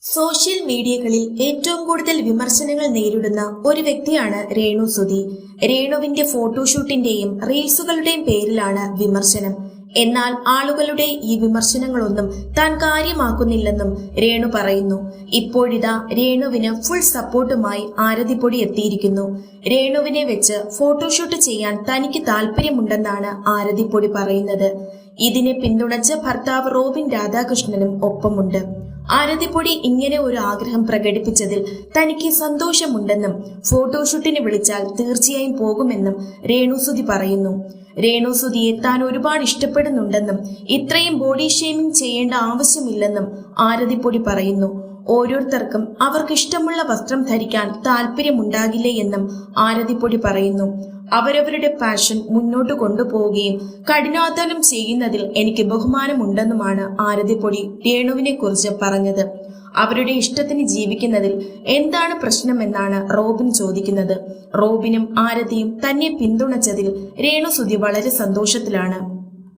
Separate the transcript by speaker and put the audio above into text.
Speaker 1: Social മീഡിയകളിൽ ഏറ്റവും കൂടുതൽ വിമർശനങ്ങൾ നേരിടുന്ന ഒരു വ്യക്തിയാണ് രേണു സുധി. രേണുവിന്റെ ഫോട്ടോഷൂട്ടിന്റെയും റീൽസുകളുടെയും പേരിലാണ് വിമർശനം. എന്നാൽ ആളുകളുടെ ഈ വിമർശനങ്ങളൊന്നും താൻ കാര്യമാക്കുന്നില്ലെന്നും രേണു പറയുന്നു. ഇപ്പോഴിതാ രേണുവിന് ഫുൾ സപ്പോർട്ടുമായി ആരതിപ്പൊടി എത്തിയിരിക്കുന്നു. രേണുവിനെ വെച്ച് ഫോട്ടോഷൂട്ട് ചെയ്യാൻ തനിക്ക് താല്പര്യമുണ്ടെന്നാണ് ആരതിപ്പൊടി പറയുന്നത്. ഇതിനെ പിന്തുണച്ച് ഭർത്താവ് റോബിൻ രാധാകൃഷ്ണനും ഒപ്പമുണ്ട്. ആരതിപ്പൊടി ഇങ്ങനെ ഒരു ആഗ്രഹം പ്രകടിപ്പിച്ചതിൽ തനിക്ക് സന്തോഷമുണ്ടെന്നും ഫോട്ടോഷൂട്ടിന് വിളിച്ചാൽ തീർച്ചയായും പോകുമെന്നും രേണു സുധി പറയുന്നു. രേണു സുധിയെ താൻ ഒരുപാട് ഇഷ്ടപ്പെടുന്നുണ്ടെന്നും ഇത്രയും ബോഡി ഷേമിംഗ് ചെയ്യേണ്ട ആവശ്യമില്ലെന്നും ആരതിപ്പൊടി പറയുന്നു. ഓരോരുത്തർക്കും അവർക്കിഷ്ടമുള്ള വസ്ത്രം ധരിക്കാൻ താല്പര്യമുണ്ടാകില്ലേ എന്നും ആരതിപ്പൊടി പറയുന്നു. അവരവരുടെ പാഷൻ മുന്നോട്ട് കൊണ്ടുപോവുകയും കഠിനാധ്വാനം ചെയ്യുന്നതിൽ എനിക്ക് ബഹുമാനമുണ്ടെന്നുമാണ് ആരതിപ്പൊടി രേണുവിനെ കുറിച്ച് പറഞ്ഞത്. അവരുടെ ഇഷ്ടത്തിന് ജീവിക്കുന്നതിൽ എന്താണ് പ്രശ്നമെന്നാണ് റോബിൻ ചോദിക്കുന്നത്. റോബിനും ആരതിയും തന്നെ പിന്തുണച്ചതിൽ രേണു സുധി വളരെ സന്തോഷത്തിലാണ്.